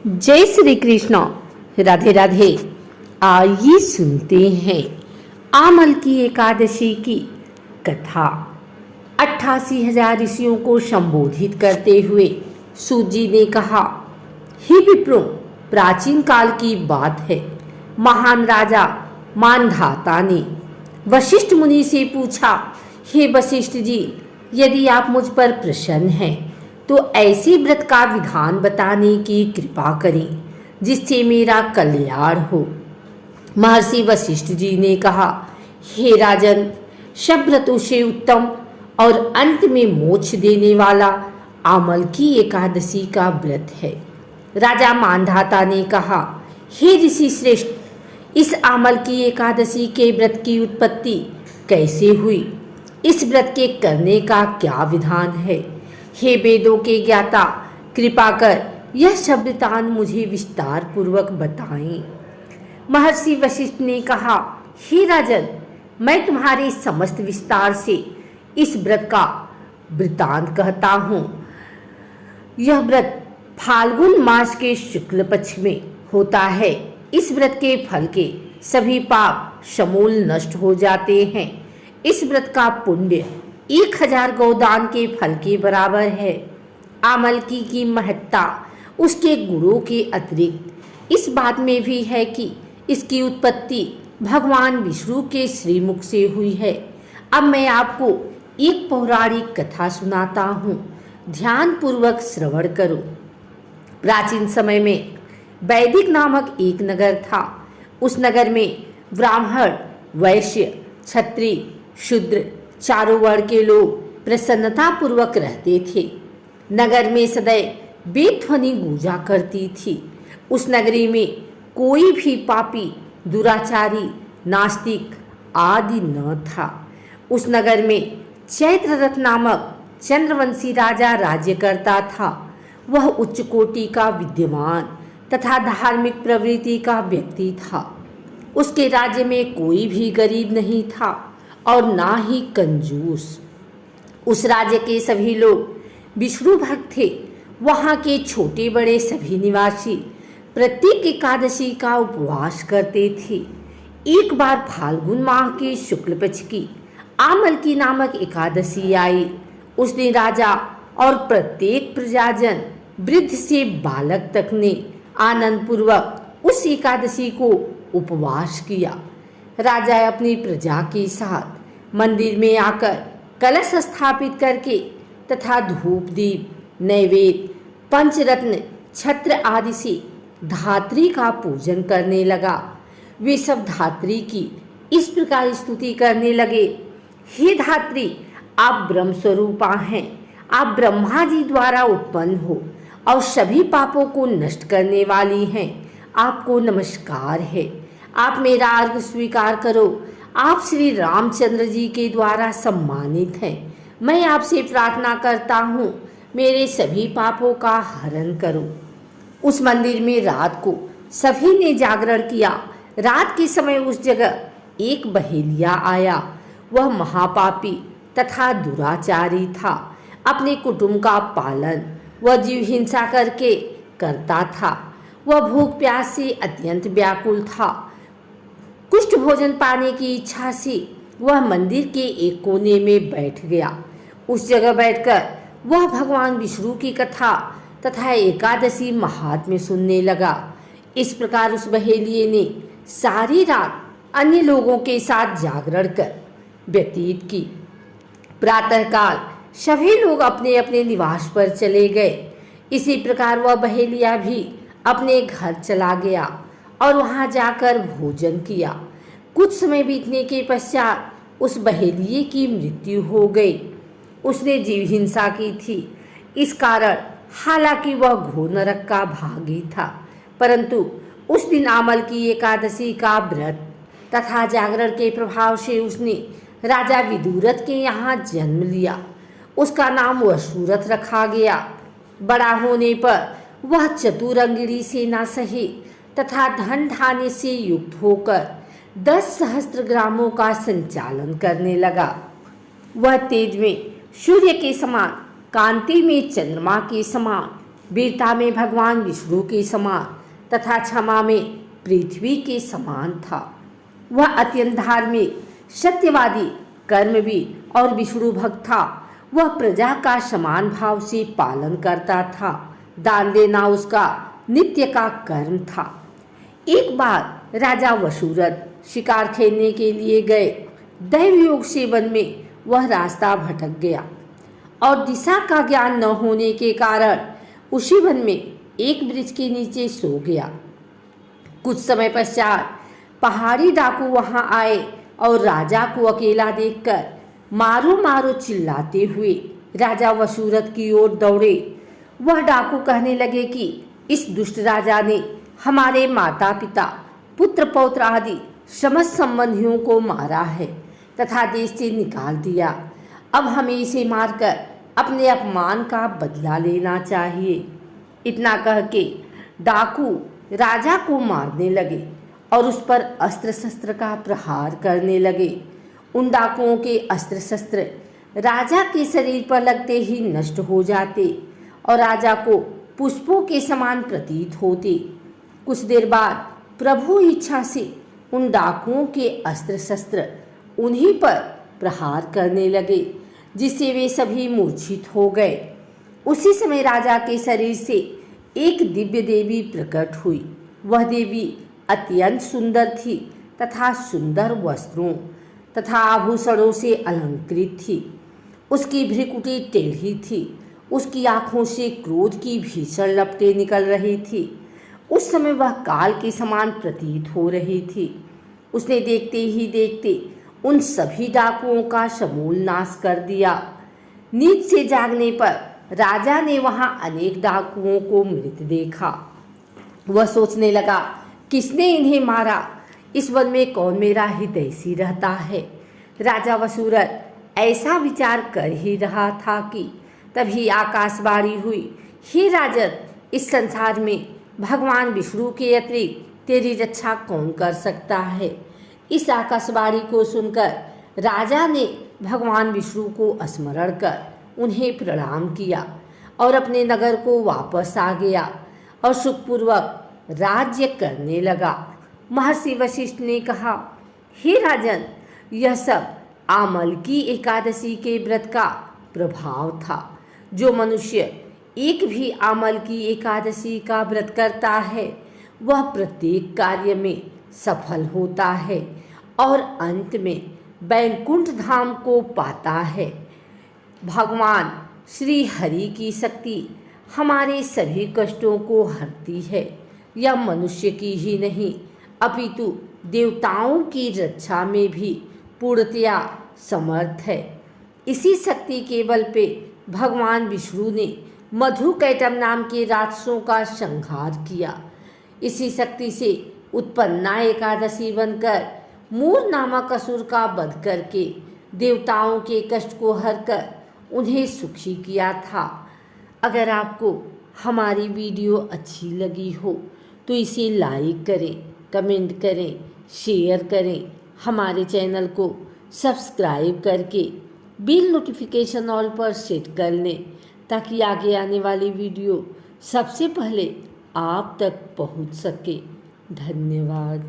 जय श्री कृष्ण। राधे राधे। आइए सुनते हैं आमल की एकादशी की कथा। 88,000 ऋषियों को संबोधित करते हुए सूत जी ने कहा, हे विप्रो, प्राचीन काल की बात है। महान राजा मानधाता ने वशिष्ठ मुनि से पूछा, हे वशिष्ठ जी, यदि आप मुझ पर प्रसन्न हैं तो ऐसे व्रत का विधान बताने की कृपा करें जिससे मेरा कल्याण हो। महर्षि वशिष्ठ जी ने कहा, हे राजन, सब व्रतों से उत्तम और अंत में मोक्ष देने वाला आमल की एकादशी का व्रत है। राजा मानधाता ने कहा, हे ऋषि श्रेष्ठ, इस आमल की एकादशी के व्रत की उत्पत्ति कैसे हुई? इस व्रत के करने का क्या विधान है? हे वेदों के ज्ञाता, कृपा कर यह सब वृतांत मुझे विस्तार पूर्वक बताएं। महर्षि वशिष्ठ ने कहा, हे राजन, मैं तुम्हारे समस्त विस्तार से इस व्रत का वृतांत कहता हूँ। यह व्रत फाल्गुन मास के शुक्ल पक्ष में होता है। इस व्रत के फल के सभी पाप समूल नष्ट हो जाते हैं। इस व्रत का पुण्य 1000 गोदान के फल के बराबर है। आमल की महत्ता उसके गुणों के अतिरिक्त इस बात में भी है कि इसकी उत्पत्ति भगवान विष्णु के श्रीमुख से हुई है। अब मैं आपको एक पौराणिक कथा सुनाता हूँ, ध्यान पूर्वक श्रवण करो। प्राचीन समय में वैदिक नामक एक नगर था। उस नगर में ब्राह्मण, वैश्य, क्षत्रिय, शूद्र चारों वर्ण के लोग प्रसन्नता पूर्वक रहते थे। नगर में सदैव वेद ध्वनि गूंजा करती थी। उस नगरी में कोई भी पापी, दुराचारी, नास्तिक आदि न था। उस नगर में चैत्ररथ नामक चंद्रवंशी राजा राज्य करता था। वह उच्च कोटि का विद्वान तथा धार्मिक प्रवृत्ति का व्यक्ति था। उसके राज्य में कोई भी गरीब नहीं था और ना ही कंजूस। उस राज्य के सभी लोग विष्णु भक्त थे। वहाँ के छोटे बड़े सभी निवासी प्रत्येक एकादशी का उपवास करते थे। एक बार फाल्गुन माह के शुक्ल पक्ष की आमल की नामक एकादशी आई। उस दिन राजा और प्रत्येक प्रजाजन, वृद्ध से बालक तक ने आनंद पूर्वक उस एकादशी को उपवास किया। राजा अपनी प्रजा के साथ मंदिर में आकर कलश स्थापित करके तथा धूप दीप, नैवेद्य, पंचरत्न, छत्र आदि से धात्री का पूजन करने लगा। वे सब धात्री की इस प्रकार स्तुति करने लगे, हे धात्री, आप ब्रह्म स्वरूपा हैं। आप ब्रह्मा जी द्वारा उत्पन्न हो और सभी पापों को नष्ट करने वाली हैं। आपको नमस्कार है। आप मेरा अर्घ स्वीकार करो। आप श्री रामचंद्र जी के द्वारा सम्मानित हैं। मैं आपसे प्रार्थना करता हूँ, मेरे सभी पापों का हरण करो। उस मंदिर में रात को सभी ने जागरण किया। रात के समय उस जगह एक बहेलिया आया। वह महापापी तथा दुराचारी था। अपने कुटुंब का पालन वह जीव हिंसा करके करता था। वह भूख प्यास से अत्यंत व्याकुल था। कुष्ठ भोजन पाने की इच्छा से वह मंदिर के एक कोने में बैठ गया। उस जगह बैठकर वह भगवान विष्णु की कथा तथा एकादशी महात्म्य सुनने लगा। इस प्रकार उस बहेलिये ने सारी रात अन्य लोगों के साथ जागरण कर व्यतीत की। प्रातःकाल सभी लोग अपने अपने निवास पर चले गए। इसी प्रकार वह बहेलिया भी अपने घर चला गया और वहां जाकर भोजन किया। कुछ समय बीतने के पश्चात उस बहेलिये की मृत्यु हो गई। उसने जीव हिंसा की थी। इस कारण हालांकि वह घोर नरक का भागी था, परंतु उस दिन आमल की एकादशी का व्रत तथा जागरण के प्रभाव से उसने राजा विदुरथ के यहाँ जन्म लिया। उसका नाम वसुरथ रखा गया। बड़ा होने पर वह चतुरंगिणी सेना सहित तथा धन धान्य से युक्त होकर 10 सहस्त्र ग्रामों का संचालन करने लगा। वह तेज में सूर्य के समान, कांति में चंद्रमा के समान, वीरता में भगवान विष्णु के समान तथा क्षमा में पृथ्वी के समान था। वह अत्यंत धार्मिक, सत्यवादी, कर्मवीर और विष्णु भक्त था। वह प्रजा का समान भाव से पालन करता था। दान देना उसका नित्य का कर्म था। एक बार राजा वसुरथ शिकार खेलने के लिए गए। दैव योग से वन में वह रास्ता भटक गया और दिशा का ज्ञान न होने के कारण उसी वन में एक वृक्ष के नीचे सो गया। कुछ समय पश्चात पहाड़ी डाकू वहां आए और राजा को अकेला देखकर मारो मारो चिल्लाते हुए राजा वसुरथ की ओर दौड़े। वह डाकू कहने लगे कि इस दुष्ट राजा ने हमारे माता पिता, पुत्र पौत्र आदि समस्त संबंधियों को मारा है तथा देश से निकाल दिया। अब हमें इसे मारकर अपने अपमान का बदला लेना चाहिए। इतना कह के डाकू राजा को मारने लगे और उस पर अस्त्र शस्त्र का प्रहार करने लगे। उन डाकुओं के अस्त्र शस्त्र राजा के शरीर पर लगते ही नष्ट हो जाते और राजा को पुष्पों के समान प्रतीत होते। कुछ देर बाद प्रभु इच्छा से उन डाकुओं के अस्त्र शस्त्र उन्हीं पर प्रहार करने लगे, जिससे वे सभी मूर्छित हो गए। उसी समय राजा के शरीर से एक दिव्य देवी प्रकट हुई। वह देवी अत्यंत सुंदर थी तथा सुंदर वस्त्रों तथा आभूषणों से अलंकृत थी। उसकी भ्रिकुटी टेढ़ी थी। उसकी आंखों से क्रोध की भीषण लपटें निकल रही थी। उस समय वह काल के समान प्रतीत हो रही थी। उसने देखते ही देखते उन सभी डाकुओं का समूल नाश कर दिया। नींद से जागने पर राजा ने वहां अनेक डाकुओं को मृत देखा। वह सोचने लगा, किसने इन्हें मारा? इस वन में कौन मेरा हितैषी रहता है? राजा वसुरथ ऐसा विचार कर ही रहा था कि तभी आकाशवाणी हुई, हे राजन, इस संसार में भगवान विष्णु के अतिरिक्त तेरी रक्षा कौन कर सकता है? इस आकाशवाणी को सुनकर राजा ने भगवान विष्णु को स्मरण कर उन्हें प्रणाम किया और अपने नगर को वापस आ गया और सुखपूर्वक राज्य करने लगा। महर्षि वशिष्ठ ने कहा, हे राजन, यह सब आमल की एकादशी के व्रत का प्रभाव था। जो मनुष्य एक भी आमल की एकादशी का व्रत करता है वह प्रत्येक कार्य में सफल होता है और अंत में वैकुंठ धाम को पाता है। भगवान श्री हरि की शक्ति हमारे सभी कष्टों को हरती है। यह मनुष्य की ही नहीं अपितु देवताओं की रक्षा में भी पूर्णतया समर्थ है। इसी शक्ति के बल पे भगवान विष्णु ने मधुकैटभ नाम के राक्षसों का संहार किया। इसी शक्ति से उत्पन्ना एकादशी बनकर मूर नामक असुर का वध करके देवताओं के कष्ट को हरकर उन्हें सुखी किया था। अगर आपको हमारी वीडियो अच्छी लगी हो तो इसे लाइक करें, कमेंट करें, शेयर करें। हमारे चैनल को सब्सक्राइब करके बिल नोटिफिकेशन ऑल पर सेट कर लें ताकि आगे आने वाली वीडियो सबसे पहले आप तक पहुंच सके। धन्यवाद।